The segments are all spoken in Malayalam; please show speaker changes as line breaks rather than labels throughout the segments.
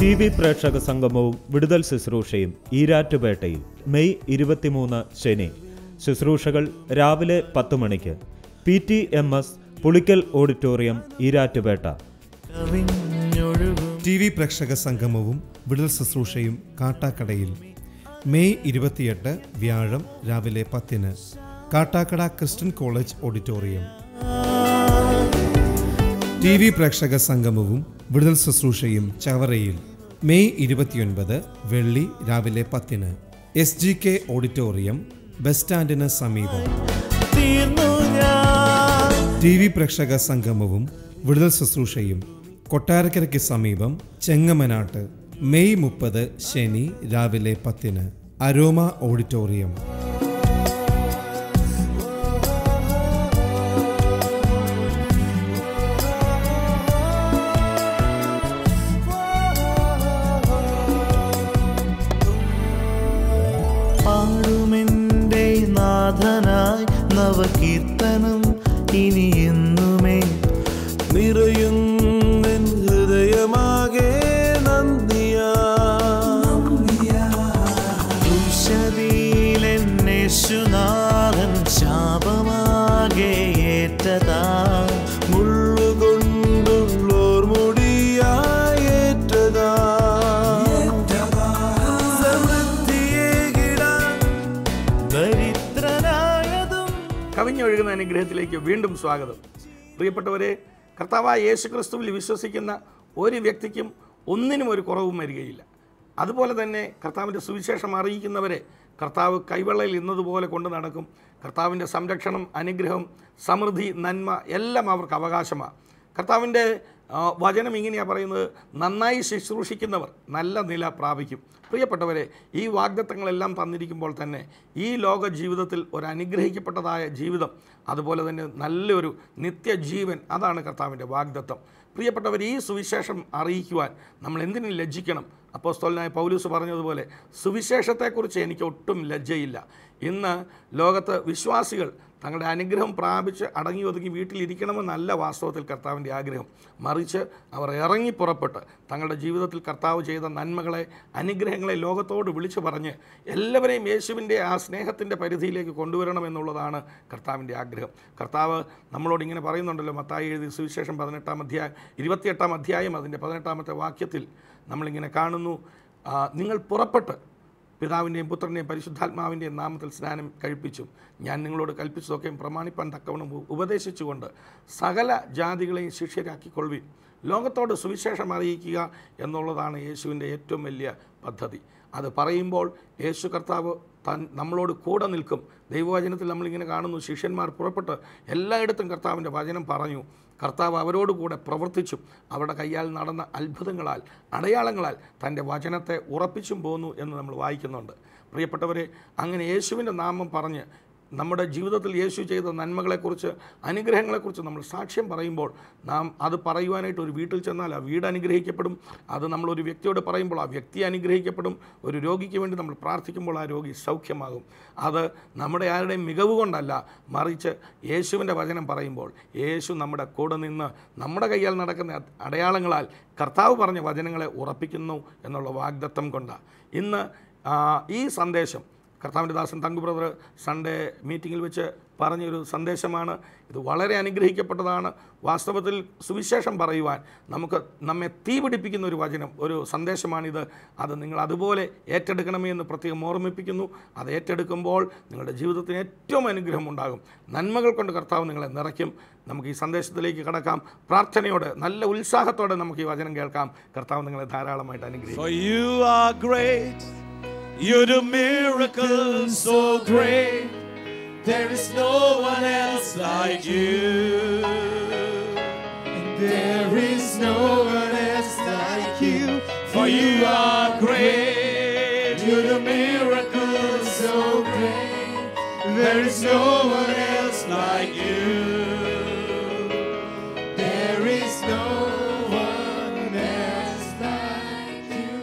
TV പ്രേക്ഷക സംഗമവും വിടുതൽ ശുശ്രൂഷയും ഈരാറ്റുപേട്ടയിൽ മെയ് 23 ശനി. ശുശ്രൂഷകൾ രാവിലെ 10 മണിക്ക്. PTMS Pulickal auditorium, Erattupetta.
TV പ്രേക്ഷക സംഗമവും വിടുതൽ ശുശ്രൂഷയും കാട്ടാക്കടയിൽ മെയ് 28 വ്യാഴം രാവിലെ 10-ന്. Kattakkada Christian college auditorium. TV പ്രേക്ഷക സംഗമവും വിടുതൽ ശുശ്രൂഷയും ചവറയിൽ മെയ് 29 വെള്ളി രാവിലെ 10-ന്. SGK ഓഡിറ്റോറിയം, ബസ് സ്റ്റാൻഡിന് സമീപം. TV പ്രേക്ഷക സംഗമവും വിടുതൽ ശുശ്രൂഷയും കൊട്ടാരക്കരയ്ക്ക് സമീപം ചെങ്ങമനാട്ട് മെയ് 30 ശനി രാവിലെ 10-ന്. Aroma auditorium.
പാടുമെന്റെ നാഥനായി നവകീർത്തനം ഇനി എന്നുമേ നിറയുന്ന ഹൃദയമാകെ നന്ദിയാശീലന്നേശുനാഥൻ ശാപമാകെ ഏറ്റതാ മുള്ളുകൊണ്ടുള്ളോർ മുടിയായി ഏറ്റതാ
കവിഞ്ഞൊഴുകുന്ന അനുഗ്രഹത്തിലേക്ക് വീണ്ടും സ്വാഗതം. പ്രിയപ്പെട്ടവരെ, കർത്താവായ യേശുക്രിസ്തുവിൽ വിശ്വസിക്കുന്ന ഒരു വ്യക്തിക്കും ഒന്നിനും ഒരു കുറവും വരികയില്ല. അതുപോലെ തന്നെ കർത്താവിൻ്റെ സുവിശേഷം അറിയിക്കുന്നവരെ കർത്താവ് കൈവെള്ളയിൽ ഇന്നതുപോലെ കൊണ്ട് നടക്കും. കർത്താവിൻ്റെ സംരക്ഷണം, അനുഗ്രഹം, സമൃദ്ധി, നന്മ എല്ലാം അവർക്ക് അവകാശമാണ്. കർത്താവിൻ്റെ വചനം ഇങ്ങനെയാണ് പറയുന്നത്: നന്നായി ശുശ്രൂഷിക്കുന്നവർ നല്ല നില പ്രാപിക്കും. പ്രിയപ്പെട്ടവരെ, ഈ വാഗ്ദത്തങ്ങളെല്ലാം തന്നിരിക്കുമ്പോൾ തന്നെ ഈ ലോക ജീവിതത്തിൽ ഒരു അനുഗ്രഹിക്കപ്പെട്ടതായ ജീവിതം, അതുപോലെ തന്നെ നല്ലൊരു നിത്യജീവൻ, അതാണ് കർത്താവിൻ്റെ വാഗ്ദത്തം. പ്രിയപ്പെട്ടവർ, ഈ സുവിശേഷം അറിയിക്കുവാൻ നമ്മൾ എന്തിനും ലജ്ജിക്കണം? അപ്പോസ്തലനായ പൗലോസ് പറഞ്ഞതുപോലെ സുവിശേഷത്തെക്കുറിച്ച് എനിക്ക് ഒട്ടും ലജ്ജയില്ല. ഇന്ന് ലോകത്ത് വിശ്വാസികൾ തങ്ങളുടെ അനുഗ്രഹം പ്രാപിച്ച് അടങ്ങി ഒതുങ്ങി വീട്ടിലിരിക്കണമെന്നല്ല വാസ്തവത്തിൽ കർത്താവിൻ്റെ ആഗ്രഹം. മറിച്ച് അവർ ഇറങ്ങി പുറപ്പെട്ട് തങ്ങളുടെ ജീവിതത്തിൽ കർത്താവ് ചെയ്ത നന്മകളെ, അനുഗ്രഹങ്ങളെ ലോകത്തോട് വിളിച്ചു പറഞ്ഞ് എല്ലാവരെയും യേശുവിൻ്റെ ആ സ്നേഹത്തിൻ്റെ പരിധിയിലേക്ക് കൊണ്ടുവരണമെന്നുള്ളതാണ് കർത്താവിൻ്റെ ആഗ്രഹം. കർത്താവ് നമ്മളോട് ഇങ്ങനെ പറയുന്നുണ്ടല്ലോ, മത്തായി എഴുതിയ സുവിശേഷം 28-ാം അധ്യായം അതിൻ്റെ 18-ാമത്തെ വാക്യത്തിൽ നമ്മളിങ്ങനെ കാണുന്നു: നിങ്ങൾ പുറപ്പെട്ട് പിതാവിൻ്റെയും പുത്രൻ്റെയും പരിശുദ്ധാത്മാവിൻ്റെയും നാമത്തിൽ സ്നാനം കഴിപ്പിച്ചു, ഞാൻ നിങ്ങളോട് കൽപ്പിച്ചതൊക്കെയും പ്രമാണിപ്പാൻ തക്കവണ്ണം ഉപദേശിച്ചുകൊണ്ട് സകല ജാതികളെയും ശിഷ്യരാക്കിക്കൊള്ളുവിൻ. ലോകത്തോട് സുവിശേഷം അറിയിക്കുക എന്നുള്ളതാണ് യേശുവിൻ്റെ ഏറ്റവും വലിയ പദ്ധതി. അത് പറയുമ്പോൾ യേശു കർത്താവ് നമ്മളോട് കൂടെ നിൽക്കും. ദൈവവചനത്തിൽ നമ്മളിങ്ങനെ കാണുന്നു, ശിഷ്യന്മാർ പുറപ്പെട്ട് എല്ലായിടത്തും കർത്താവിൻ്റെ വചനം പറഞ്ഞു. കർത്താവ് അവരോട് കൂടെ പ്രവർത്തിച്ചു. അവരുടെ കയ്യാൽ നടന്ന അത്ഭുതങ്ങളാൽ, അടയാളങ്ങളാൽ തൻ്റെ വചനത്തെ ഉറപ്പിച്ചും പോന്നു എന്ന് നമ്മൾ വായിക്കുന്നുണ്ട്. പ്രിയപ്പെട്ടവരെ, അങ്ങനെ യേശുവിൻ്റെ നാമം പറഞ്ഞ് നമ്മുടെ ജീവിതത്തിൽ യേശു ചെയ്ത നന്മകളെക്കുറിച്ച്, അനുഗ്രഹങ്ങളെക്കുറിച്ച് നമ്മൾ സാക്ഷ്യം പറയുമ്പോൾ, നാം അത് പറയുവാനായിട്ട് ഒരു വീട്ടിൽ ചെന്നാൽ ആ വീട് അനുഗ്രഹിക്കപ്പെടും. അത് നമ്മളൊരു വ്യക്തിയോട് പറയുമ്പോൾ ആ വ്യക്തി അനുഗ്രഹിക്കപ്പെടും. ഒരു രോഗിക്ക് വേണ്ടി നമ്മൾ പ്രാർത്ഥിക്കുമ്പോൾ ആ രോഗി സൗഖ്യമാകും. അത് നമ്മുടെ ആരുടെയും മികവ് കൊണ്ടല്ല, മറിച്ച് യേശുവിൻ്റെ വചനം പറയുമ്പോൾ യേശു നമ്മുടെ കൂടെ നിന്ന് നമ്മുടെ കയ്യാൽ നടക്കുന്ന അടയാളങ്ങളാൽ കർത്താവ് പറഞ്ഞ വചനങ്ങളെ ഉറപ്പിക്കുന്നു എന്നുള്ള വാഗ്ദത്തം കൊണ്ടാണ്. ഇന്ന് ഈ സന്ദേശം കർത്താവിൻ്റെ ദാസൻ തങ്കു ബ്രദർ സൺഡേ മീറ്റിങ്ങിൽ വെച്ച് പറഞ്ഞൊരു സന്ദേശമാണ്. ഇത് വളരെ അനുഗ്രഹിക്കപ്പെട്ടതാണ്. വാസ്തവത്തിൽ സുവിശേഷം പറയുവാൻ നമ്മെ തീപിടിപ്പിക്കുന്ന ഒരു വചനം, ഒരു സന്ദേശമാണിത്. അത് നിങ്ങൾ അതുപോലെ ഏറ്റെടുക്കണമേ എന്ന് പ്രത്യേകം ഓർമ്മിപ്പിക്കുന്നു. അത് ഏറ്റെടുക്കുമ്പോൾ നിങ്ങളുടെ ജീവിതത്തിന് ഏറ്റവും അനുഗ്രഹം ഉണ്ടാകും. നന്മകൾ കൊണ്ട് കർത്താവ് നിങ്ങളെ നിറയ്ക്കും. നമുക്ക് ഈ സന്ദേശത്തിലേക്ക് കടക്കാം. പ്രാർത്ഥനയോടെ, നല്ല ഉത്സാഹത്തോടെ നമുക്ക് ഈ വചനം കേൾക്കാം. കർത്താവ് നിങ്ങളെ ധാരാളമായിട്ട് അനുഗ്രഹിക്കും.
You're the miracle so great, there is no one else like you. There is no one else like you, for you are great. You're the miracle so great, there is no one else like you. There is no one else like you.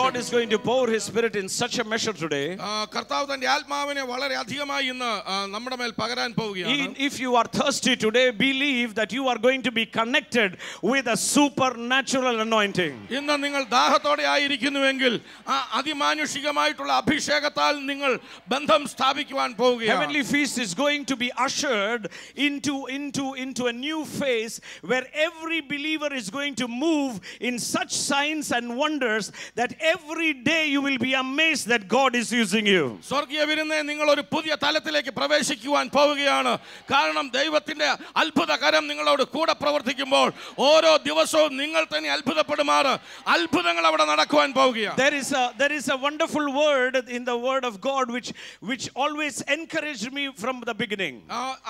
God is going to pour His Spirit in such a measure today.
കർത്താവ് തന്റെ ആത്മാവിനെ വളരെ അധികമായി ഇന്ന് നമ്മുടെ മേൽ പകരാൻ പോവുകയാണ്.
If you are thirsty today, believe that you are going to be connected with a supernatural anointing.
ഇന്ന് നിങ്ങൾ ദാഹത്തോടെ ആയിരിക്കുന്നുവെങ്കിൽ ആ അതിമാനുഷികമായിട്ടുള്ള അഭിഷേകത്താൽ നിങ്ങൾ ബന്ധം സ്ഥാപിക്കുവാൻ പോവുകയാണ്.
Heavenly feast is going to be ushered into a new phase where every believer is going to move in such signs and wonders that every day you will be amazed that God is using you.
സ്വർഗീയ വിരുന്നേ നിങ്ങൾ ഒരു പുതിയ തലത്തിലേക്ക് പ്രവേശിക്കുവാൻ പോവുകയാണ്. കാരണം ദൈവത്തിന്റെ അത്ഭുത കരം നിങ്ങളോട് കൂടെ പ്രവർത്തിക്കുമ്പോൾ ഓരോ ദിവസവും നിങ്ങൾ തന്നെ അത്ഭുതപ്പെടുമാറ് അത്ഭുതങ്ങൾ അവിടെ നടക്കുവാൻ പോവുകയാണ്.
There is a wonderful word in the word of God which always encouraged me from the beginning.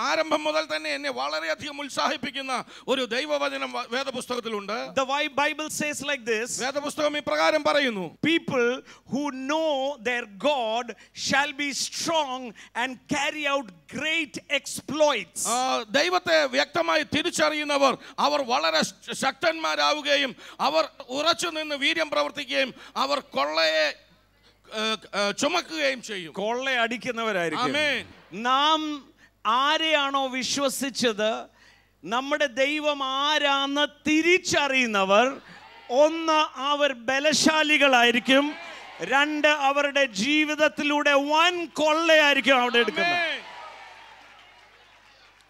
ആരംഭം മുതൽ തന്നെ എന്നെ വളരെയധികം ഉത്സാഹിപ്പിക്കുന്ന ഒരു ദൈവവചനം വേദപുസ്തകത്തിലുണ്ട്.
The Bible says like this.
വേദപുസ്തകം ഇപ്രകാരം പറയുന്നു.
People who know their God shall be strong and carry out great exploits.
ദൈവത്തെ വ്യക്തമായി തിരിച്ചറിയുന്നവർ അവർ വളരെ ശക്തന്മാരാവുകയും അവർ ഉറച്ചു നിന്ന് വീര്യം പ്രവർത്തിക്കുകയും അവർ കൊള്ളയെ ചുമക്കുകയും ചെയ്യും.
കൊള്ളയടിക്കുന്നവരായിരിക്കും.
ആമേൻ.
നാം ആരെയാണോ വിശ്വസിച്ചത്, നമ്മുടെ ദൈവം ആരാന്ന് തിരിച്ചറിയുന്നവർ, ഒന്ന് അവർ ബലശാലികളായിരിക്കും, രണ്ട് അവരുടെ ജീവിതത്തിലൂടെ വൻ കൊള്ളയായിരിക്കും അവിടെ എടുക്കുന്നത്.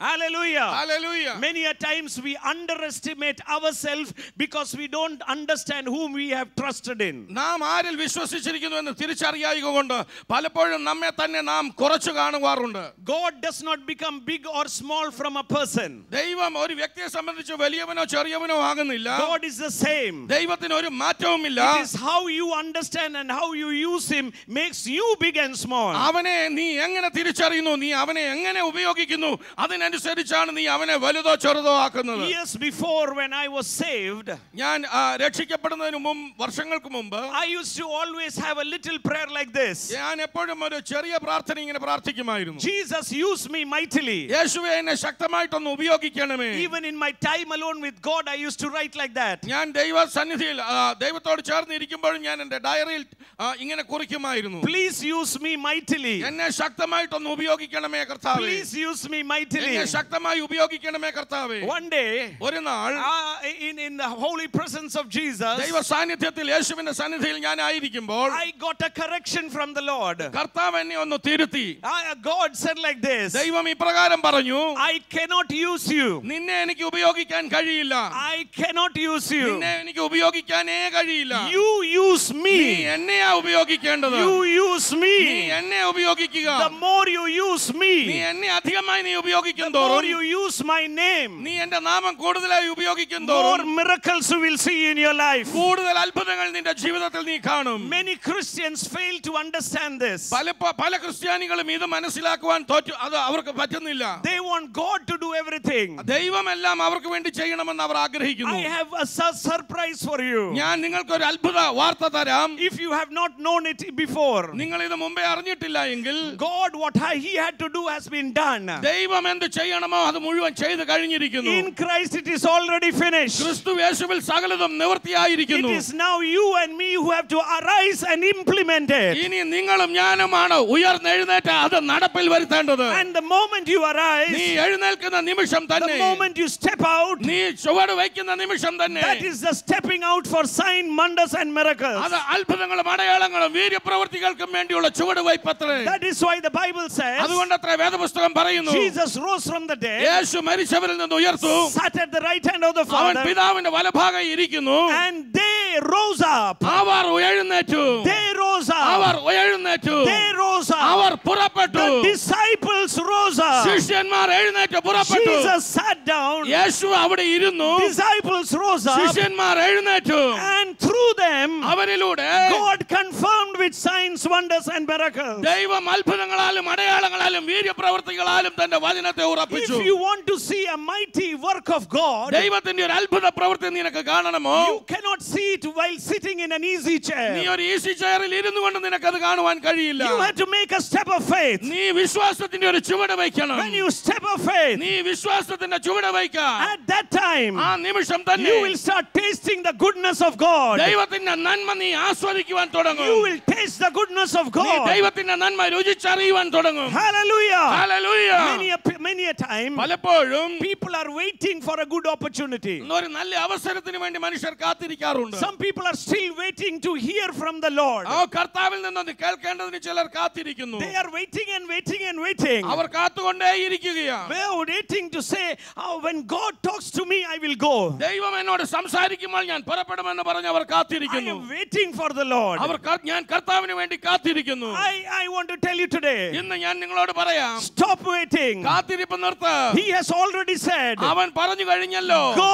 Hallelujah.
Hallelujah.
Many a times we underestimate ourselves because we don't understand whom we have trusted in.
നാം ആരിൽ വിശ്വസിച്ചിരിക്കുന്നു എന്ന് തിരിച്ചറിയായതുകൊണ്ട് പലപ്പോഴും നമ്മെ തന്നെ നാം കുറച്ചു കാണുവാറുണ്ട്.
God does not become big or small from a person.
ദൈവം ഒരു വ്യക്തിയെ സംബന്ധിച്ച് വലിയവനോ ചെറിയവനോ ആകുന്നില്ല.
God is the same.
ദൈവത്തിന് ഒരു മാറ്റവുമില്ല.
It is how you understand and how you use him makes you big and small.
അവനെ നീ എങ്ങനെ തിരിച്ചറിയുന്നു, നീ അവനെ എങ്ങനെ ഉപയോഗിക്കുന്നു, അതിനനുസരിച്ചാണ് നീ അവനെ വലുതോ ചെറുതോ ആക്കുന്നത്.
Years before when I was saved,
ഞാൻ രക്ഷിക്കപ്പെടുന്നതിന് മുമ്പ് വർഷങ്ങൾക്ക് മുമ്പ്
I used to always have a little prayer like this.
ഞാൻ എപ്പോഴും ഒരു ചെറിയ പ്രാർത്ഥന ഇങ്ങനെ പ്രാർത്ഥിക്കുമായിരുന്നു.
Jesus use me mightily.
യേശുവേ എന്നെ ശക്തമായിട്ടൊന്ന് ഉപയോഗിക്കണമേ.
Even in my time alone with God I used to write like that.
ഞാൻ ദൈവ സന്നിധിയിൽ ദൈവത്തോട് ചേർന്ന് ഇരിക്കുമ്പോഴും ഞാൻ എൻ്റെ ഡയറിയിൽ ഇങ്ങനെ കുറിക്കുമായിരുന്നു.
Please use me mightily.
എന്നെ ശക്തമായിട്ടൊന്ന് ഉപയോഗിക്കണമേ കർത്താവേ.
Please use me mightily.
എന്നെ ശക്തമായി ഉപയോഗിക്കണമേ കർത്താവേ.
One day,
ഒരു നാൾ
in the holy presence of Jesus,
ദൈവ സാന്നിധ്യത്തിൽ യേശുവിന്റെ സന്നിധിയിൽ ഞാൻ ആയിരിക്കുമ്പോൾ
I got a correction from the Lord.
കർത്താവ് എന്നെ ഒന്ന് തിരുത്തി.
God said like this.
ദൈവം ഇപ്രകാരം പറഞ്ഞു,
I cannot use you.
നിന്നെ എനിക്ക് ഉപയോഗിക്കാൻ കഴിയില്ല.
I cannot use you.
നിന്നെ എനിക്ക് ഉപയോഗിക്കാനേ കഴിയില്ല.
You use me.
നീ എന്നെയാ ഉപയോഗിക്കേണ്ടത്.
You use me.
നീ എന്നെ ഉപയോഗിക്കുക.
The more you use me,
നീ എന്നെ അധികമായി നീ ഉപയോഗിക്കും
the more you use my name,
നീ എന്റെ നാമം കൂടുതലായി ഉപയോഗിക്കും
more miracles you will see in your life.
കൂടുതൽ അത്ഭുതങ്ങൾ നിന്റെ ജീവിതത്തിൽ നീ കാണും.
Many Christians fail to understand this.
പല ക്രിസ്ത്യാനികളും ഇത് മനസ്സിലാക്കുവാൻ അത് അവർക്ക് പറ്റുന്നില്ല.
They want God to do everything.
ദൈവമെല്ലാം അവർക്ക് വേണ്ടി ചെയ്യണമെന്ന് അവർ ആഗ്രഹിക്കുന്നു.
I have a surprise for you.
ഞാൻ നിങ്ങൾക്ക് ഒരു അത്ഭുത വാർത്ത തരാം.
If you have not known it before,
നിങ്ങൾ ഇത് മുമ്പേ അറിഞ്ഞിട്ടില്ല എങ്കിൽ
God what he had to do has been done.
ദൈവം എന്ത് ചെയ്യണമോ അത് മുഴുവൻ ചെയ്തു കഴിഞ്ഞിരിക്കുന്നു.
In Christ it is already finished.
ക്രിസ്തു യേശുവിൽ സകലതും നിവൃത്തിയായിരിക്കുന്നു.
It is now you and me who have to arise and implement it.
ഇനി നിങ്ങളും ഞാനുമാണ് ഉയർന്നെഴുന്നേറ്റ് അത് നടപ്പിൽ വരുത്തേണ്ടത്.
And the moment you arise,
നീ എഴുന്നേൽക്കുന്ന നിമിഷം തന്നെ,
the moment you step out,
നീ ചുവട് വയ്ക്കുന്ന നിമിഷം തന്നെ,
that is the stepping out for sign, wonders and miracles.
അത് അത്ഭുതങ്ങളും അടയാളങ്ങളും വീര്യപ്രവൃത്തികൾക്കും വേണ്ടിയുള്ള ചുവടുവയ്പത്രേ.
That is why the Bible says,
അതുകൊണ്ടത്രേ വേദപുസ്തകം പറയുന്നു,
Jesus rose from the dead,
യേശു മരിച്ചവരിൽ നിന്ന് ഉയർത്തു,
sat at the right hand of the
അവൻ
Father,
പിതാവിന്റെ വലഭാഗം ഇരിക്കുന്നു,
and they rose up.
അവർ എഴുന്നേറ്റു,
They rose up.
അവർ എഴുന്നേറ്റു,
They rose up.
അവർ പുറപ്പെട്ടു,
The disciples rose up.
ശിഷ്യന്മാർ എഴുന്നേറ്റ് പുറപ്പെട്ടു,
Jesus sat down.
യേശു അവിടെ ഇരുന്നു,
Disciples rose up,
ശിഷ്യന്മാർ എഴുന്നേറ്റു,
and through them
അവരിലൂടെ
God confirmed with with signs, wonders and miracles.
ദൈവം അത്ഭുതങ്ങളാലും അടയാളങ്ങളാലും വീര്യപ്രവൃത്തികളാലും തന്റെ വചനത്തെ ഉറപ്പിച്ചു.
If you want to see a mighty work of God,
ദൈവത്തിന്റെ ഒരു അത്ഭുത പ്രവൃത്തി നിനക്ക് കാണണമോ?
you cannot see it while sitting in an easy chair.
നീ ഒരു ഈസി ചെയറിൽ ഇരുന്നു കൊണ്ട് നിനക്കത് കാണുവാൻ കഴിയില്ല.
You have to make a step of faith.
നീ വിശ്വാസത്തിന്റെ ഒരു ചുവട് വയ്ക്കണം.
When you step of faith,
നീ വിശ്വാസത്തിന്റെ ചുവട് വയ്ക്കാം.
at that time,
ആ നിമിഷം തന്നെ
you will start tasting the goodness of God.
ദൈവത്തിന്റെ നന്മ നീ ആസ്വദിക്കുവാൻ തുടങ്ങും.
You will taste the goodness of
നീ
God.
ദൈവത്തിന്റെ നന്മ രുചിച്ചറിയുവാൻ തുടങ്ങും.
Hallelujah.
Hallelujah.
Many a time,
പലപ്പോഴും
people are waiting for a good opportunity.
ഒരു നല്ല അവസരത്തിന് വേണ്ടി മനുഷ്യർ കാത്തിരിക്കാറുണ്ട്.
Some people are still waiting to hear from the Lord.
ആ കർത്താവിൽ നിന്ന് കേൾക്കേണ്ടതിന് ചിലർ കാത്തിരിക്കുന്നു.
They are waiting and waiting and waiting.
Our കാത്തുകൊണ്ടേയിരിക്കുകയാണ്.
They are waiting to say, oh, when God talks to me, I will go.
ദൈവം എന്നോട് സംസാരിക്കുമ്പോൾ ഞാൻ പുറപ്പെടുമെന്ന് പറഞ്ഞ് അവർ
I
കാത്തിരിക്കുന്നു.
am waiting for the Lord.
ഞാൻ കർത്താവിന് വേണ്ടി കാത്തിരിക്കുന്നു.
I want to tell you today,
ഇന്ന് ഞാൻ നിങ്ങളോട് പറയാം,
stop waiting.
കാത്തിരിപ്പ് നിർത്ത്.
He has already said,
അവൻ പറഞ്ഞു കഴിഞ്ഞല്ലോ.
go.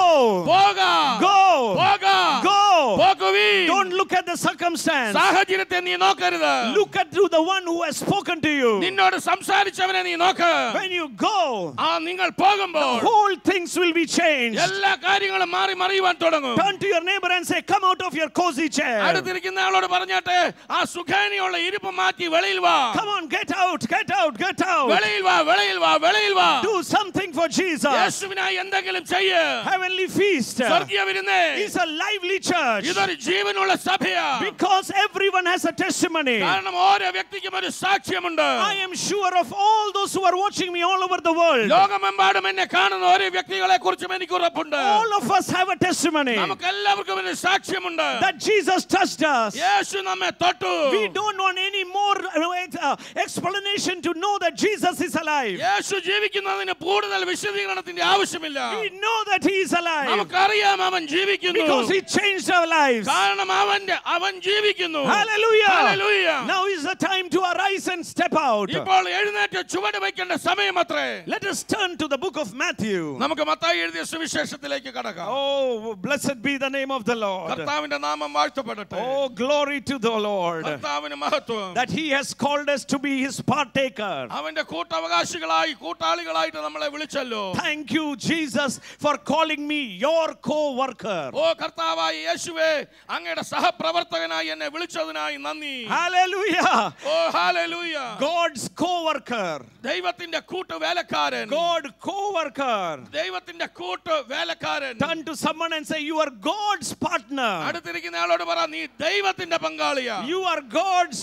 പോക.
Go.
പോക.
Go.
പോകുവിൻ.
Don't look at the circumstance.
സാഹചര്യത്തെ നീ നോക്കരുത്.
Look at the one who has spoken to you.
നിന്നോട് സംസാരിച്ചവനെ നീ നോക്ക്.
When you go,
നിങ്ങൾ പോകുമ്പോൾ
whole things will be changed.
എല്ലാ കാര്യങ്ങളും മാറി മറിയുവാൻ തുടങ്ങും.
Turn to your neighbor and say, come out of your cozy chair.
അടുത്തിരിക്കുന്ന ആളോട് പറഞ്ഞാട്ടെ, ആ സുഖാനിയുള്ള ഇരിപ്പ് മാറ്റി വെളിയിൽ വാ.
Come on, get out, get out, get out.
വെളിയിൽ വാ, വെളിയിൽ വാ, വെളിയിൽ വാ.
Do something for Jesus.
യേശുവിനായി എന്തെങ്കിലും ചെയ്യ്.
Heavenly feast.
സ്വർഗീയ വിരുന്ന്.
It's a lively church.
ഇതൊരു ജീവനുള്ള സഭയാ.
Because everyone has a testimony.
കാരണം ഓരോ വ്യക്തിക്കും ഒരു സാക്ഷ്യമുണ്ട്.
I am sure of all those who are watching me all over the world.
ലോകമെമ്പാടും എന്നെ കാണുന്ന ഓരോ വ്യക്തികളെ കുറിച്ചും എനിക്ക് ഉറപ്പുണ്ട്.
All of us have a testimony
നമുക്ക് എല്ലാവർക്കും ഒരു സാക്ഷ്യമുണ്ട്.
that Jesus touched us.
യേശു നമ്മെ തൊട്ടു.
We don't want any more explanation to know that Jesus is alive.
യേശു ജീവിക്കുന്നതിന് കൂടുതൽ വിശദീകരണത്തിന്റെ ആവശ്യമില്ല.
We know that he is alive
നമുക്കറിയാം അവൻ ജീവിക്കുന്നു.
because he changed our lives.
കാരണം അവൻ ജീവിക്കുന്നു.
Hallelujah.
Hallelujah.
Now is the time to arise and step out.
ഇപ്പോൾ എഴുന്നേറ്റ് ചുവട് വയ്ക്കേണ്ട സമയമത്രേ.
Let us turn to the book of Matthew.
നമുക്ക് മത്തായി എഴുതിയ സുവിശേഷത്തിലേക്ക് കടക്കാം.
Oh, blessed be the name of the Lord.
കർത്താവിന്റെ നാമം വാഴ്ത്തപ്പെടട്ടെ.
Oh, glory to the Lord.
കർത്താവിന് മഹത്വം.
That he has called us to be his partaker.
അവന്റെ കൂട്ടവകാശികളായി കൂട്ടാളികളായിട്ട് നമ്മളെ വിളിച്ചല്ലോ.
Thank you, Jesus, for calling me your co-worker.
ഓ കർത്താവായ യേശുവേ, അങ്ങയുടെ സഹപ്രവർത്തകനായി എന്നെ വിളിച്ചതിനായി നന്ദി.
Hallelujah.
ഓ ഹല്ലേലൂയ.
God's co-worker.
ദൈവത്തിന്റെ കൂട്ടുവേലക്കാരൻ.
God co-worker.
ദൈവത്തിന്റെ കൂട്ടുവേലക്കാരൻ.
Turn to someone and say, you are God's partner.
അടുത്തിരിക്കുന്ന ആളോട് പറ, നീ ദൈവത്തിന്റെ പങ്കാളിയാ.
You are God's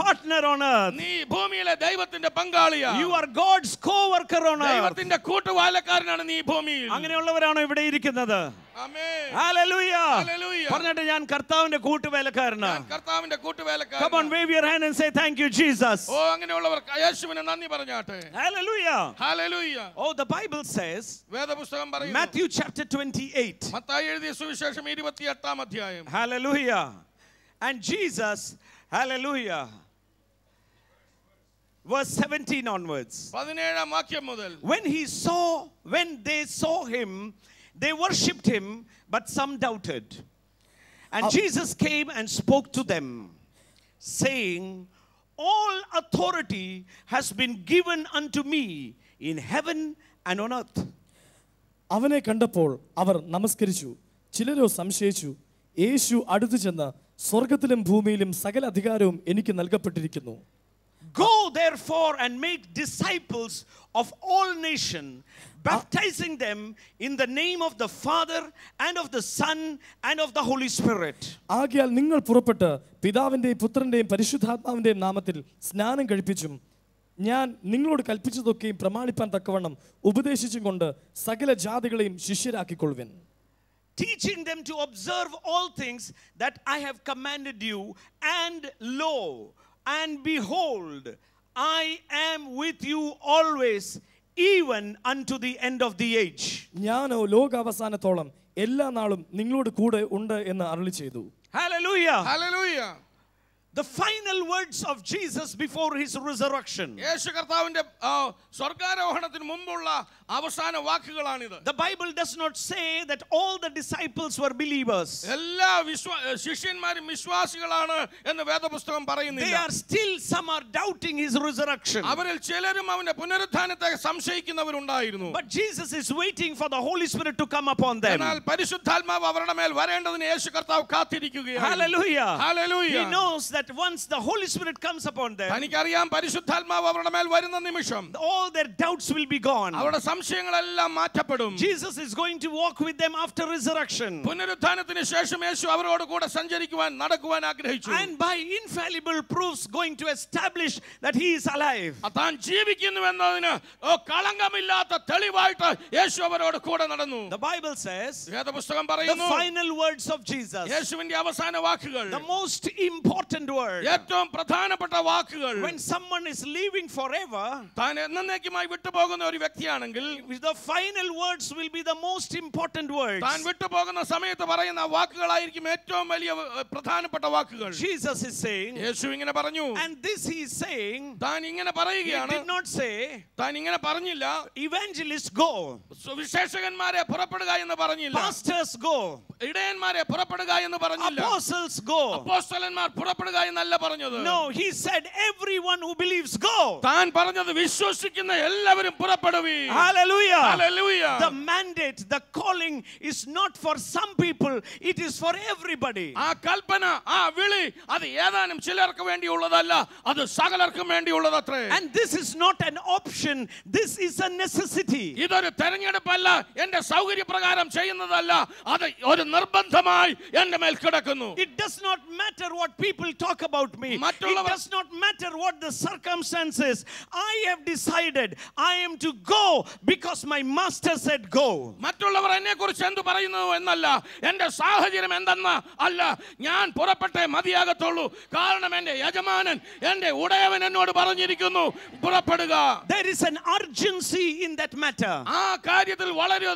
partner on earth.
നീ ഭൂമിയിലെ ദൈവത്തിന്റെ പങ്കാളിയാ.
You are God's co-worker on earth.
ദൈവത്തിന്റെ കൂട്ടുവേലക്കാരനാണ് നീ ഭൂമിയിൽ.
അങ്ങനെയുള്ളവരാണോ ഇവിടെ ഇരിക്കുന്നത്?
ആമേൻ.
Hallelujah.
Hallelujah.
പറഞ്ഞിട്ട് ഞാൻ കർത്താവിന്റെ കൂട്ടുവേലക്കാരനാ.
കർത്താവിന്റെ കൂട്ടുവേലക്കാരൻ.
Come on, wave your hand and say thank you, Jesus.
ഓ അങ്ങനെയുള്ളവർ യേശുവിനെ നന്ദി പറഞ്ഞാട്ടെ.
Hallelujah.
Hallelujah.
Oh, the Bible says,
വേദപുസ്തകം പറയുന്നു,
Matthew chapter 28.
മത്തായി എഴുതിയ സുവിശേഷം 28-ാം അധ്യായം.
Hallelujah. And Jesus, hallelujah. Verse 17 onwards.
17-ാം വാക്യം മുതൽ.
When they saw him, they worshipped him, but some doubted. And Jesus came and spoke to them, saying, all authority has been given unto me in heaven and on earth.
അവനെ കണ്ടപ്പോൾ അവർ നമസ്കരിച്ചു. ചിലരോ സംശയിച്ചു. യേശു അടുത്തു ചെന്ന്, സ്വർഗത്തിലും ഭൂമിയിലും സകല അധികാരവും എനിക്ക് നൽകപ്പെട്ടിരിക്കുന്നു.
Go therefore and make disciples of all nations, baptizing them in the name of the Father and of the Son and of the Holy Spirit.
ആകയാൽ നിങ്ങൾ പുറപ്പെട്ട് പിതാവിന്റെയും പുത്രന്റെയും പരിശുദ്ധാത്മാവിന്റെയും നാമത്തിൽ സ്നാനം കഴിപ്പിച്ചും ഞാൻ നിങ്ങളോട് കൽപ്പിച്ചതൊക്കെയും പ്രമാണിപ്പാൻ തക്കവണ്ണം ഉപദേശിച്ചും കൊണ്ട് സകല ജാതികളെയും ശിഷ്യരാക്കിക്കൊള്ളുവിൻ.
Teaching them to observe all things that I have commanded you, and lo, and behold, I am with you always, even unto the end of the age.
ഞാനോ ലോകാവസാനത്തോളം എല്ലാ നാളും നിങ്ങളോട് കൂടെ ഉണ്ട് എന്ന് അരുളി ചെയ്തു.
Hallelujah.
Hallelujah.
The final words of Jesus before his resurrection.
യേശു കർത്താവിന്റെ സ്വർഗ്ഗാരോഹണത്തിന് മുമ്പുള്ള അവസാന വാക്കുകളാണിത്.
The Bible does not say that all the disciples were believers.
എല്ലാ ശിഷ്യന്മാരും വിശ്വാസികളാണ് എന്ന് വേദപുസ്തകം പറയുന്നില്ല.
They are still, some are doubting his resurrection.
അവരിൽ ചിലരും അവന്റെ പുനരുത്ഥാനത്തെ സംശയിക്കുന്നവരുണ്ടായിരുന്നു.
But Jesus is waiting for the Holy Spirit to come upon them.
എന്നാൽ പരിശുദ്ധാത്മാവ് അവരുടെ മേൽ വരേണ്ടതിന് യേശു കർത്താവ് കാത്തിരിക്കുകയാണ്.
Hallelujah.
Hallelujah.
He knows that once the Holy Spirit comes upon them,
തനിക്കറിയാം പരിശുദ്ധാത്മാവ് അവരുടെ മേൽ വരുന്ന നിമിഷം
all their doubts will be gone.
അവരുടെ സംശയങ്ങളെല്ലാം മാറ്റപ്പെടും.
Jesus is going to walk with them after resurrection.
പുനരുത്ഥാനത്തിന് ശേഷം യേശു അവരോട് കൂടെ സഞ്ചരിക്കുവാൻ നടക്കുവാൻ ആഗ്രഹിച്ചു.
And by infallible proofs going to establish that he is alive.
താൻ ജീവിക്കുന്നുവെന്നതിന് കളങ്കമില്ലാത്ത തെളിവായിട്ട് യേശു അവരോട് കൂടെ നടന്നു.
The Bible says,
വേദപുസ്തകം
the
പറയുന്നു,
final words of Jesus,
യേശുവിന്റെ അവസാന വാക്കുകൾ,
the most important word.
ഏറ്റവും പ്രധാനപ്പെട്ട വാക്കുകൾ.
When someone is leaving forever,
താൻ എന്നേക്കുമായി വിട്ടുപോകുന്ന ഒരു വ്യക്തിയാണെങ്കിൽ
the final words will be the most important words.
താൻ വിട്ടുപോകുന്ന സമയത്ത് പറയുന്ന വാക്കുകളായിരിക്കും ഏറ്റവും വലിയ പ്രധാനപ്പെട്ട വാക്കുകൾ.
Jesus is saying,
യേശു ഇങ്ങനെ പറഞ്ഞു.
and this he is saying,
താൻ ഇങ്ങനെ
he
പറയുകയാണ്.
did not say,
താൻ ഇങ്ങനെ പറഞ്ഞില്ല,
evangelists go,
സുവിശേഷകന്മാരെ പുറപ്പെടുക എന്ന് പറഞ്ഞില്ല,
pastors go,
ഇടയന്മാരെ പുറപ്പെടുക എന്ന് പറഞ്ഞില്ല,
apostles go.
അപ്പോസ്തലന്മാർ പുറപ്പെടുക എന്നല്ല പറഞ്ഞത്.
No, he said everyone who believes go.
താൻ പറഞ്ഞത് വിശ്വസിക്കുന്ന എല്ലാവരും പുറപ്പെടുവീൻ.
Hallelujah.
Hallelujah.
The mandate, the calling is not for some people, it is for everybody.
ആ കൽപ്പന, ആ വിളി, അത് ഏതാനും ചിലർക്ക് വേണ്ടിയുള്ളതല്ല, അത് സകലർക്കും വേണ്ടിയുള്ളതത്രേ.
And this is not an option, this is a necessity.
ഇതൊരു തെരഞ്ഞെടുപ്പല്ല, എന്റെ സൗകര്യപ്രകാരം ചെയ്യുന്നതല്ല, അത് ഒരു നിർബന്ധമായി എന്റെ മേൽ കിടക്കുന്നു.
It does not matter what people talk about me. It does not matter what the circumstances. I have decided I am to go because my master said go.
മറ്റുള്ളവർ എന്നെ കുറിച്ച് എന്തു പറയുന്നു എന്നല്ല, എന്റെ സാഹചര്യം എന്തെന്ന് അല്ല, ഞാൻ പുറപ്പെട്ടേ മതിയാകത്തുള്ളൂ. കാരണം എന്റെ യജമാനൻ, എന്റെ ഉടയവൻ എന്നോട് പറഞ്ഞിരിക്കുന്നു പുറപ്പെടുക.
There is an urgency in that matter.
ആ കാര്യത്തിൽ വളരെ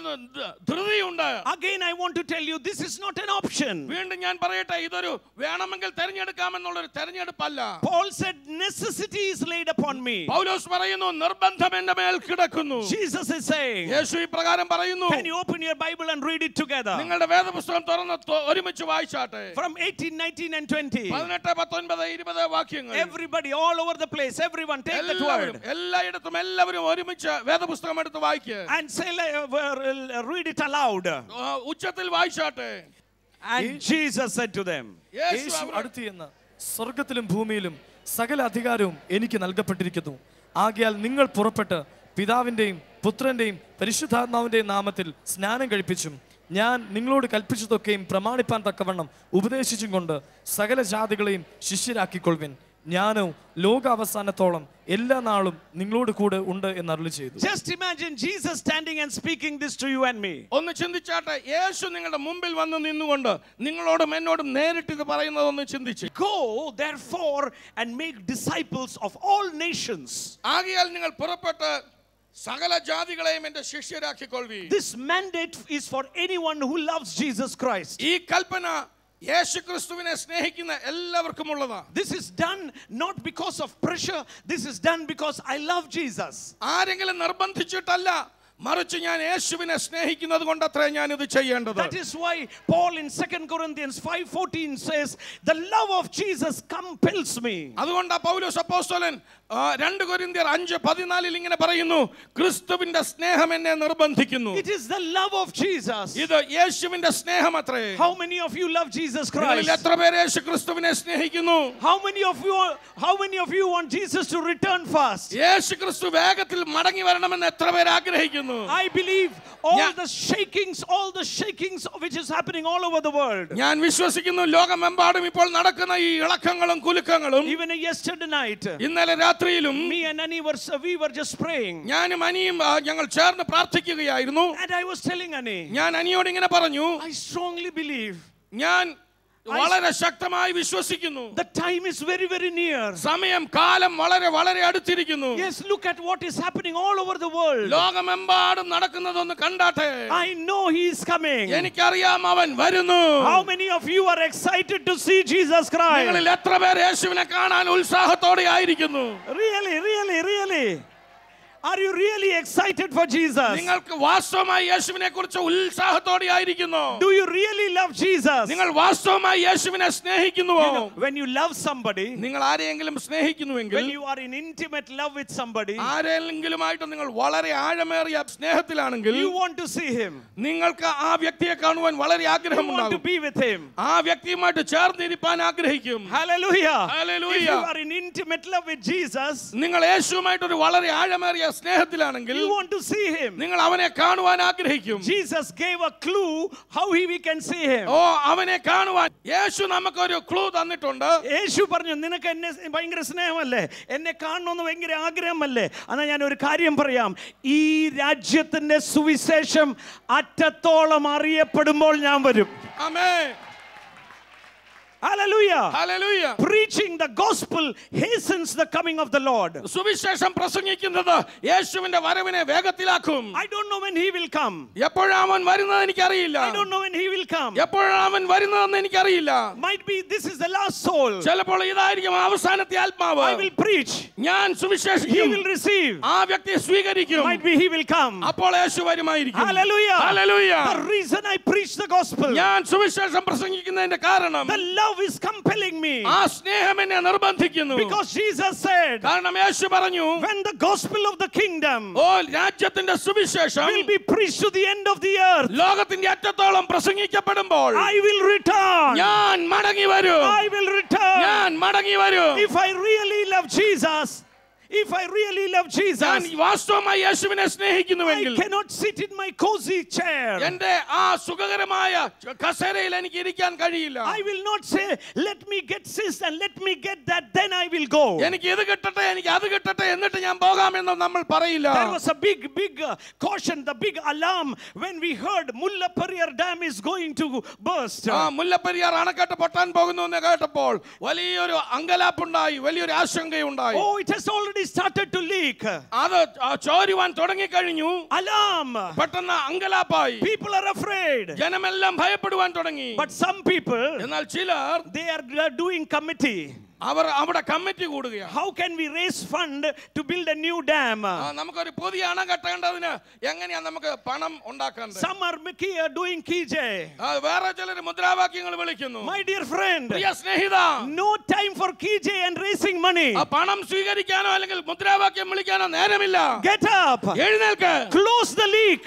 ധൃതിയുണ്ട്.
Again I want to tell you, this is not an option.
വീണ്ടും ഞാൻ പറയട്ടെ, ഇതൊരു വേണമെങ്കിൽ തെരഞ്ഞെടുക്കാമെന്നുള്ള ഒരു തെരഞ്ഞെടുപ്പല്ല.
Paul said necessity is laid upon me.
പൗലോസ് പറയുന്നു നിർബന്ധം എന്റെ മേൽ കിടക്കുന്നു.
Jesus is saying,
യേശു ഇപ്രകാരം പറയുന്നു.
can you open your Bible and read it together?
നിങ്ങളുടെ വേദപുസ്തകം തുറന്ന് ഒരുമിച്ച് വായിച്ചാട്ടെ.
From 18, 19 and 20.
18, 19, 20 വാക്യങ്ങൾ.
Everybody all over the place, everyone take that word
എല്ലായിടത്തും എല്ലാവരും ഒരുമിച്ച് വേദപുസ്തകം എടുത്ത് വായിക്കുക.
and say, read it aloud.
ഉച്ചത്തിൽ വായിച്ചാട്ടെ.
And Jesus said to them,
യേശു അടുത്ത് ചെന്ന്, സ്വർഗത്തിലും ഭൂമിയിലും സകല അധികാരവും എനിക്ക് നൽകപ്പെട്ടിരിക്കുന്നു. ആകയാൽ നിങ്ങൾ പുറപ്പെട്ട് പിതാവിന്റെയും പുത്രന്റെയും പരിശുദ്ധാത്മാവിന്റെയും നാമത്തിൽ സ്നാനം കഴിപ്പിച്ചും ഞാൻ നിങ്ങളോട് കൽപ്പിച്ചതൊക്കെയും പ്രമാണിപ്പാൻ തക്കവണ്ണം ഉപദേശിച്ചും കൊണ്ട് സകല ജാതികളെയും ശിഷ്യരാക്കിക്കൊള്ളുവിൻ. ഞാനോ ലോകാവസാനത്തോളം എല്ലാ നാളും നിങ്ങളോട് കൂടെ ഉണ്ട് എന്ന് അരുളിച്ചെയ്തു.
Just imagine Jesus standing and speaking this to you and me.
ഒന്ന് ചിന്തിച്ചാട്ടെ, യേശു നിങ്ങളുടെ മുമ്പിൽ വന്ന് നിന്നുകൊണ്ട് നിങ്ങളോടും എന്നോടും നേരിട്ട് ഇത് പറയുന്നത് ഒന്ന് ചിന്തിച്ച്.
Go therefore and make disciples of all nations.
ആകയാൽ നിങ്ങൾ പുറപ്പെട്ട് സകല ജാതികളെയും എന്റെ ശിഷ്യരാക്കിക്കൊള്ളുവീൻ.
This mandate is for anyone who loves Jesus Christ.
ഈ കൽപ്പന യേശുക്രിസ്തുവിനെ സ്നേഹിക്കുന്ന എല്ലാവർക്കും ഉള്ളതാണ്.
This is done not because of pressure, this is done because I love Jesus.
ആരെങ്കിലും നിർബന്ധിച്ചിട്ടല്ല, മറിച്ച് ഞാൻ യേശുവിനെ സ്നേഹിക്കുന്നത് കൊണ്ടത്രേ ഞാൻ ഇത് ചെയ്യേണ്ടത്.
That is why Paul in 2 Corinthians 5:14 says, the love of Jesus compels me.
അതുകൊണ്ട് പൗലോസ് അപ്പോസ്തലൻ 2 കൊരിന്ത്യർ 5:14 ഇങ്ങനെ പറയുന്നു, ക്രിസ്തുവിന്റെ സ്നേഹം എന്നെ നിർബന്ധിക്കുന്നു.
It is the love of Jesus.
ഇത് യേശുവിന്റെ സ്നേഹമത്രേ.
How many of you love Jesus Christ?
എത്ര പേര് യേശുക്രിസ്തുവിനെ സ്നേഹിക്കുന്നു?
How many of you want Jesus to return fast?
യേശുക്രിസ്തു വേഗത്തിൽ മടങ്ങി വരണമെന്ന് എത്ര പേര് ആഗ്രഹിക്കുന്നു?
I believe all the shakings which is happening all over the world.
ഞാൻ വിശ്വസിക്കുന്നു ലോകമെമ്പാടും ഇപ്പോൾ നടക്കുന്ന ഈ ഇളക്കങ്ങളും കുലുക്കങ്ങളും,
Even yesterday night,
ഇന്നലെ രാത്രിയിലും
me and Annie we were just praying.
ഞാനും അനിയും ഞങ്ങൾ ചേർന്ന് പ്രാർത്ഥിക്കുകയായിരുന്നു.
And I was telling Annie,
ഞാൻ അനിയോട് ഇങ്ങനെ പറഞ്ഞു,
I strongly believe
ഞാൻ വളരെ ശക്തമായി വിശ്വസിക്കുന്നു.
The time is very, very near.
സമയം കാലം വളരെ വളരെ അടുത്തിരിക്കുന്നു.
Yes, look at what is happening all over the world.
ലോകമെമ്പാടും നടക്കുന്നതൊന്ന് കണ്ടാട്ടെ.
I know he is coming.
എനിക്കറിയാം അവൻ വരുന്നു.
How many of you are excited to see Jesus Christ?
നിങ്ങളിൽ എത്ര പേർ യേശുവിനെ കാണാൻ ഉത്സാഹത്തോടെ ആയിരിക്കുന്നു?
Really, really, really. Are you really excited for Jesus?
നിങ്ങൾക്ക് വാസ്തവമായി യേശുവിനെ കുറിച്ച് ഉത്സാഹത്തോടെ ആയിരിക്കുന്നു?
Do you really love Jesus?
നിങ്ങൾ വാസ്തവമായി യേശുവിനെ സ്നേഹിക്കുന്നുവോ?
When you love somebody,
നിങ്ങൾ ആരെയെങ്കിലും സ്നേഹിക്കുന്നുവെങ്കിൽ,
when you are in intimate love with somebody,
ആരെങ്കിലുമായിട്ട് നിങ്ങൾ വളരെ ആഴമേറിയ സ്നേഹത്തിലാണെങ്കിൽ,
you want to see him.
നിങ്ങൾക്ക് ആ വ്യക്തിയെ കാണുവാൻ വളരെ
You want to
ആഗ്രഹമുണ്ടാകും.
be with him.
ആ വ്യക്തിയുമായിട്ട് ചേർന്നിരിക്കാൻ ആഗ്രഹിക്കും.
Hallelujah.
Hallelujah.
If you are in intimate love with Jesus,
നിങ്ങൾ യേശുവുമായിട്ട് ഒരു വളരെ ആഴമേറിയ സ്നേഹത്തിലാണെങ്കിൽ,
you want to see him.
നിങ്ങൾ അവനെ കാണുവാൻ ആഗ്രഹിക്കും.
Jesus gave a clue how we can see him.
ഓ, അവനെ കാണുവാൻ യേശു നമുക്കൊരു ക്ലൂ തന്നിട്ടുണ്ട്.
യേശു പറഞ്ഞു, നിനക്ക് എന്നെ ഭയങ്കര സ്നേഹമല്ലേ, എന്നെ കാണണമെന്ന് ഭയങ്കര ആഗ്രഹമല്ലേ, എന്നാൽ ഞാൻ ഒരു കാര്യം പറയാം, ഈ രാജ്യത്തിന്റെ സുവിശേഷം അറ്റത്തോളം അറിയപ്പെടുമ്പോൾ ഞാൻ വരും.
ആമേൻ.
Hallelujah.
Hallelujah.
Preaching the gospel hastens the coming of the Lord.
സുവിശേഷം പ്രസംഗിക്കുന്നത് യേശുവിന്റെ വരവിനെ വേഗത്തിലാക്കും.
I don't know when he will come.
എപ്പോഴാണ് അവൻ വരുന്നത് എനിക്കറിയില്ല.
I don't know when he will come.
എപ്പോഴാണ് അവൻ വരുന്നതെന്ന് എനിക്കറിയില്ല.
Might be this is the last soul.
ചിലപ്പോൾ ഇതായിരിക്കും അവസാനത്തെ ആത്മാവ്.
I will preach.
ഞാൻ
He
സുവിശേഷിക്കും.
will receive.
ആ വ്യക്തിയെ സ്വീകരിക്കും.
Might be he will come.
അപ്പോൾ യേശു വരുമായിരിക്കും.
Hallelujah.
Hallelujah.
The reason I preach the gospel,
ഞാൻ സുവിശേഷം പ്രസംഗിക്കുന്നതിന്റെ കാരണം,
the love is compelling me.
ആ സ്നേഹം എന്നെ നിർബന്ധിക്കുന്നു.
Because Jesus said,
കാരണം യേശു പറഞ്ഞു,
when the gospel of the kingdom
ഓ രാജ്യത്തിന്റെ സുവിശേഷം
will be preached to the end of the earth,
ലോകത്തിന്റെ അറ്റത്തോളം പ്രസംഗിക്കപ്പെടുമ്പോൾ
I will return.
ഞാൻ മടങ്ങി വരും.
I will return.
ഞാൻ മടങ്ങി വരും.
If I really love Jesus, if I really love
ഞാൻ
Jesus,
വാസ്തവമായി യേശുവിനെ സ്നേഹിക്കുന്നുവെങ്കിൽ
I cannot sit in my cozy chair.
എന്റെ ആ സുഖകരമായ കസേരയിൽ എനിക്ക് ഇരിക്കാൻ കഴിയില്ല.
I will not say, let me get this and let me get that, then I will go.
എനിക്ക് ഇത് കിട്ടട്ടെ, എനിക്ക് അത് കിട്ടട്ടെ, എന്നിട്ട് ഞാൻ പോകാമെന്ന് നമ്മൾ പറയില്ല.
There was a big caution, the big alarm when we heard Mullaperiyar Dam is going to burst.
ആ മുല്ലപ്പെരിയാർ അണക്കെട്ട് പൊട്ടാൻ പോകുന്നു എന്ന് കേട്ടപ്പോൾ വലിയൊരു അങ്കലാപ്പുണ്ടായി, വലിയൊരു ആശങ്കയുണ്ടായി.
Oh, it has already started to leak.
അത് ചോരുവാൻ തുടങ്ങിക്കഴിഞ്ഞു.
Alarm.
പെട്ടെന്ന് അങ്കലാപ്പായി.
People are afraid.
ജനമെല്ലാം ഭയപ്പെടുവാൻ തുടങ്ങി.
But some people,
എന്നാൽ ചിലർ
they are doing committee.
അവർ അവിടെ കമ്മിറ്റി കൂടുകയാണ്.
How can we raise fund to build a new dam?
നമുക്കൊരു പുതിയ അണ കെട്ടേണ്ടതിന് എങ്ങനെയാ നമുക്ക് പണം ഉണ്ടാക്കേണ്ടത്?
Some are doing KJ.
വേറെ ചിലർ മുദ്രാവാക്യങ്ങൾ വിളിക്കുന്നു.
My dear friend,
Priya Snehitha,
no time for KJ and raising money.
പണം സ്വീകരിക്കാനോ അല്ലെങ്കിൽ മുദ്രാവാക്യം വിളിക്കാനോ നേരമില്ല.
Get up.
എഴുന്നേൽക്ക്.
Close the leak.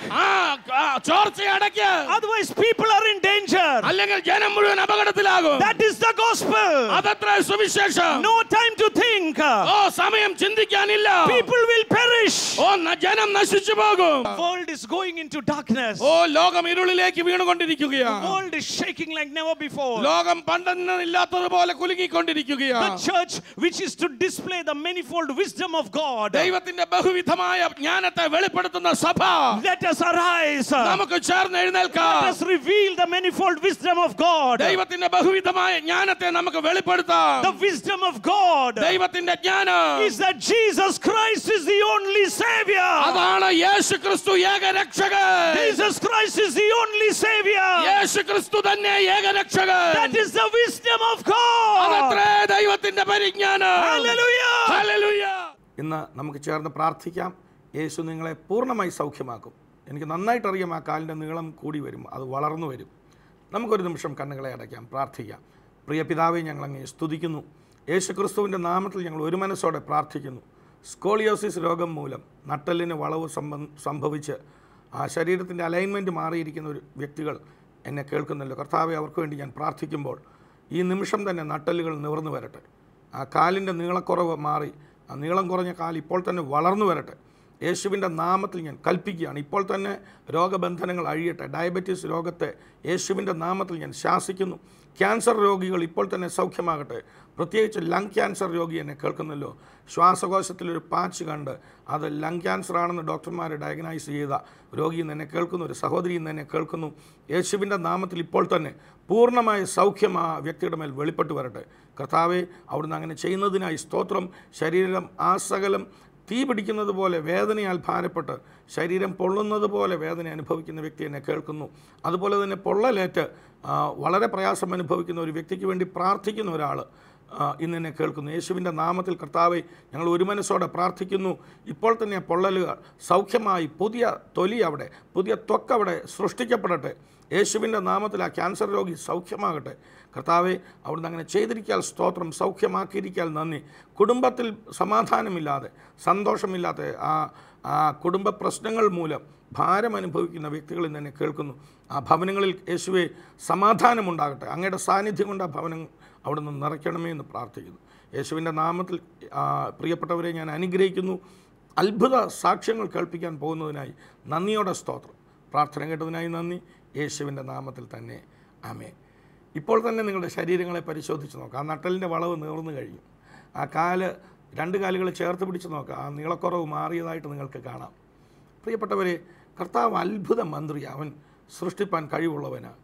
ചോർച്ച അടയ്ക്ക്.
Otherwise people are in danger.
അല്ലെങ്കിൽ ജനം മുഴുവൻ അപകടത്തിലാകും.
That is the gospel.
അതത്ര സുവിശേഷം.
No time to think.
ഓ സമയം ചിന്തിക്കാനില്ല.
People will perish.
ഓ ജനം നശിച്ചു പോകും.
The world is going into darkness.
ഓ ലോകം ഇരുളിലേക്ക് വീണുകൊണ്ടിരിക്കുകയാണ്.
The world is shaking like never before.
ലോകം പണ്ടെന്നില്ലാത്തതുപോലെ കുലുങ്ങിക്കൊണ്ടിരിക്കുകയാണ്.
The church which is to display the manifold wisdom of God.
ദൈവത്തിന്റെ ബഹുവിധമായ ജ്ഞാനത്തെ വെളിപ്പെടുത്തുന്ന സഭ.
Let us arise.
നമുക്ക് ചേർന്ന് എഴുന്നേൽക്കാം.
Let us reveal the manifold wisdom of God.
ദൈവത്തിന്റെ ബഹുവിധമായ ജ്ഞാനത്തെ നമുക്ക് വെളിപ്പെടുത്താം.
The wisdom of God
ദൈവത്തിന്റെ ജ്ഞാനം
is that Jesus Christ is the only Savior.
അതാണ് യേശുക്രിസ്തു ഏകരക്ഷകൻ.
Jesus Christ is the only Savior.
യേശുക്രിസ്തു തന്നെ ഏകരക്ഷകൻ.
That is the wisdom of God.
അതത്രേ ദൈവത്തിന്റെ പരിജ്ഞാനം.
Hallelujah.
Hallelujah.
ഇന്ന് നമുക്ക് ചേർന്ന് പ്രാർത്ഥിക്കാം. യേശു നിങ്ങളെ പൂർണ്ണമായി സൗഖ്യമാക്കും. എനിക്ക് നന്നായിട്ട് അറിയാം ആ കാലിൻ്റെ നീളം കൂടി വരും, അത് വളർന്നു വരും. നമുക്കൊരു നിമിഷം കണ്ണുകളെ അടയ്ക്കാം, പ്രാർത്ഥിക്കാം. പ്രിയ പിതാവേ, ഞങ്ങളങ്ങേ സ്തുതിക്കുന്നു. യേശുക്രിസ്തുവിൻ്റെ നാമത്തിൽ ഞങ്ങൾ ഒരു മനസ്സോടെ പ്രാർത്ഥിക്കുന്നു. സ്കോളിയോസിസ് രോഗം മൂലം നട്ടെല്ലിന് വളവ് സംഭവിച്ച് ആ ശരീരത്തിൻ്റെ അലൈൻമെൻറ്റ് മാറിയിരിക്കുന്ന ഒരു വ്യക്തികൾ എന്നെ കേൾക്കുന്നല്ലോ. കർത്താവെ, അവർക്ക് വേണ്ടി ഞാൻ പ്രാർത്ഥിക്കുമ്പോൾ ഈ നിമിഷം തന്നെ നട്ടെല്ലുകൾ നിവർന്നു വരട്ടെ. ആ കാലിൻ്റെ നീളക്കുറവ് മാറി ആ നീളം കുറഞ്ഞ കാൽ ഇപ്പോൾ തന്നെ വളർന്നു വരട്ടെ.
യേശുവിൻ്റെ നാമത്തിൽ ഞാൻ കൽപ്പിക്കുകയാണ്. ഇപ്പോൾ തന്നെ രോഗബന്ധനങ്ങൾ അഴിയട്ടെ. ഡയബറ്റീസ് രോഗത്തെ യേശുവിൻ്റെ നാമത്തിൽ ഞാൻ ശാസിക്കുന്നു. ക്യാൻസർ രോഗികൾ ഇപ്പോൾ തന്നെ സൗഖ്യമാകട്ടെ. പ്രത്യേകിച്ച് ലങ് ക്യാൻസർ രോഗി എന്നെ കേൾക്കുന്നല്ലോ. ശ്വാസകോശത്തിലൊരു പാച്ച് കണ്ട് അത് ലങ് ക്യാൻസർ ആണെന്ന് ഡോക്ടർമാർ ഡയഗ്നൈസ് ചെയ്ത രോഗി എന്ന് എന്നെ കേൾക്കുന്നു, ഒരു സഹോദരി എന്ന് എന്നെ കേൾക്കുന്നു. യേശുവിൻ്റെ നാമത്തിൽ ഇപ്പോൾ തന്നെ പൂർണ്ണമായ സൗഖ്യം ആ വ്യക്തിയുടെ മേൽ വെളിപ്പെട്ട് വരട്ടെ. കർത്താവെ, അവിടുന്ന് അങ്ങനെ ചെയ്യുന്നതിനായി സ്തോത്രം. ശരീരം ആസകലം തീ പിടിക്കുന്നത് പോലെ വേദനയാൽ ഭാരപ്പെട്ട് ശരീരം പൊള്ളുന്നത് പോലെ വേദന അനുഭവിക്കുന്ന വ്യക്തി എന്നെ കേൾക്കുന്നു. അതുപോലെ തന്നെ പൊള്ളലേറ്റ് വളരെ പ്രയാസം അനുഭവിക്കുന്ന ഒരു വ്യക്തിക്ക് വേണ്ടി പ്രാർത്ഥിക്കുന്ന ഒരാൾ ഇന്ന് എന്നെ കേൾക്കുന്നു. യേശുവിൻ്റെ നാമത്തിൽ കർത്താവെ, ഞങ്ങൾ ഒരു മനസ്സോടെ പ്രാർത്ഥിക്കുന്നു. ഇപ്പോൾ തന്നെ പൊള്ളലുകൾ സൗഖ്യമായി പുതിയ തൊലി അവിടെ, പുതിയ ത്വക്ക് അവിടെ സൃഷ്ടിക്കപ്പെടട്ടെ. യേശുവിൻ്റെ നാമത്തിൽ ആ ക്യാൻസർ രോഗി സൗഖ്യമാകട്ടെ. കർത്താവെ, അവിടുന്ന് അങ്ങനെ ചെയ്തിരിക്കാൻ സ്തോത്രം, സൗഖ്യമാക്കിയിരിക്കാൻ നന്ദി. കുടുംബത്തിൽ സമാധാനമില്ലാതെ സന്തോഷമില്ലാത്ത ആ കുടുംബ പ്രശ്നങ്ങൾ മൂലം ഭാരം അനുഭവിക്കുന്ന വ്യക്തികൾ ഇന്ന് എന്നെ കേൾക്കുന്നു. ആ ഭവനങ്ങളിൽ യേശുവെ സമാധാനമുണ്ടാകട്ടെ. അങ്ങയുടെ സാന്നിധ്യം കൊണ്ട് ആ ഭവനം അവിടെ നിന്ന് നിറയ്ക്കണമേ എന്ന് പ്രാർത്ഥിക്കുന്നു. യേശുവിൻ്റെ നാമത്തിൽ പ്രിയപ്പെട്ടവരെ ഞാൻ അനുഗ്രഹിക്കുന്നു. അത്ഭുത സാക്ഷ്യങ്ങൾ കേൾപ്പിക്കാൻ പോകുന്നതിനായി നന്ദിയോടെ സ്തോത്രം. പ്രാർത്ഥന കേട്ടതിനായി നന്ദി. യേശുവിൻ്റെ നാമത്തിൽ തന്നെ ആമേൻ. ഇപ്പോൾ തന്നെ നിങ്ങളുടെ ശരീരങ്ങളെ പരിശോധിച്ച് നോക്കാം. ആ നട്ടലിൻ്റെ വളവ് നീർന്നു കഴിഞ്ഞു. ആ രണ്ട് കാലുകൾ ചേർത്ത് പിടിച്ച് നോക്കാം. ആ നീളക്കുറവ് മാറിയതായിട്ട് നിങ്ങൾക്ക് കാണാം. പ്രിയപ്പെട്ടവരെ, കർത്താവ് അത്ഭുത മന്ത്രി, അവൻ സൃഷ്ടിപ്പാൻ കഴിവുള്ളവനാണ്.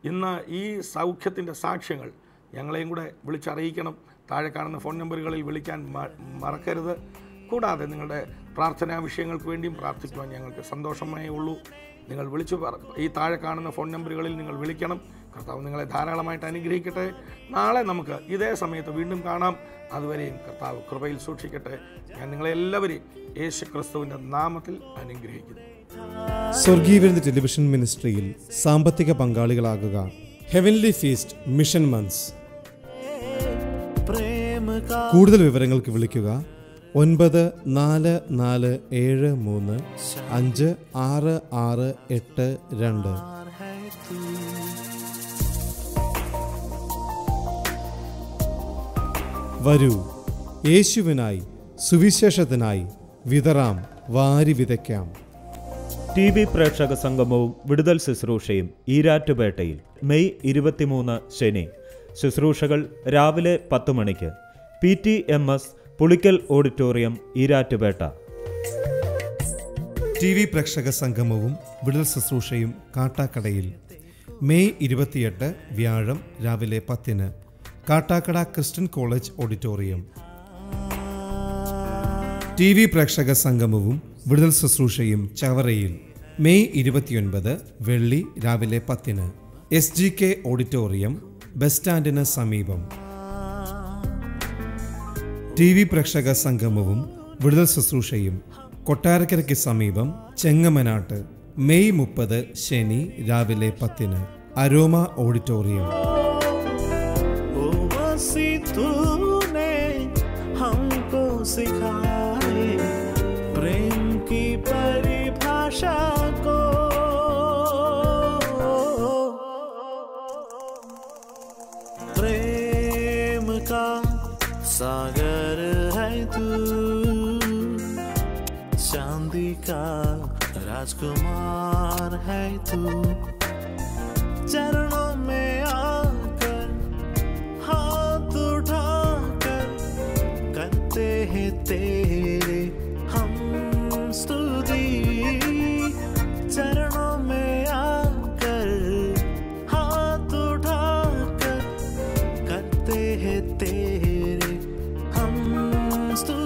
ഇന്ന് ഈ സൗഖ്യത്തിൻ്റെ സാക്ഷ്യങ്ങൾ ഞങ്ങളെയും കൂടെ വിളിച്ചറിയിക്കണം. താഴെ കാണുന്ന ഫോൺ നമ്പറുകളിൽ വിളിക്കാൻ മറക്കരുത്. കൂടാതെ നിങ്ങളുടെ പ്രാർത്ഥനാ വിഷയങ്ങൾക്ക് വേണ്ടിയും പ്രാർത്ഥിക്കുവാൻ ഞങ്ങൾക്ക് സന്തോഷമേ ഉള്ളൂ. നിങ്ങൾ ഈ താഴെ കാണുന്ന ഫോൺ നമ്പറുകളിൽ നിങ്ങൾ വിളിക്കണം. കർത്താവ് നിങ്ങളെ ധാരാളമായിട്ട് അനുഗ്രഹിക്കട്ടെ. നാളെ നമുക്ക് ഇതേ സമയത്ത് വീണ്ടും കാണാം. അതുവരെയും കർത്താവ് കൃപയിൽ സൂക്ഷിക്കട്ടെ. ഞാൻ നിങ്ങളെല്ലാവരെയും യേശു ക്രിസ്തുവിൻ്റെ നാമത്തിൽ അനുഗ്രഹിക്കുന്നു.
സ്വർഗീയ ടെലിവിഷൻ മിനിസ്ട്രിയിൽ സാമ്പത്തിക പങ്കാളികളാകുക. Heavenly feast mission months. കൂടുതൽ വിവരങ്ങൾക്ക് വിളിക്കുക 9447356682. വരൂ, യേശുവിനായി സുവിശേഷത്തിനായി വിതറാം, വാരി വിതയ്ക്കാം.
TV പ്രേക്ഷക സംഗമവും വിടുതൽ ശുശ്രൂഷയും ഈരാറ്റുപേട്ടയിൽ മെയ് 23 ശനി. ശുശ്രൂഷകൾ രാവിലെ 10 മണിക്ക്. PTMS Pulickal auditorium, Erattupetta.
TV പ്രേക്ഷക സംഗമവും വിടുതൽ ശുശ്രൂഷയും കാട്ടാക്കടയിൽ മെയ് 28 വ്യാഴം രാവിലെ 10 Kattakada Christian college auditorium. TV പ്രേക്ഷക സംഗമവും വിടുതൽ ശുശ്രൂഷയും ചവറയിൽ മെയ് 29 വെള്ളി രാവിലെ 10 SGK ഓഡിറ്റോറിയം, ബസ് സ്റ്റാൻഡിന് സമീപം. TV പ്രേക്ഷക സംഗമവും വിടുതൽ ശുശ്രൂഷയും കൊട്ടാരക്കരയ്ക്ക് സമീപം ചെങ്ങമനാട്ട് മെയ് 30 ശനി രാവിലെ 10 അരോമ ഓഡിറ്റോറിയം.
प्रेम की परिभाषा को प्रेम का सागर है तू, चांदी का राजकुमार है तू. चरणों में आकर हाथ उठाकर करते हैं तेरे हम स्तुति. चरणों में आकर हाथ उठाकर करते हैं तेरे हम स्तुति.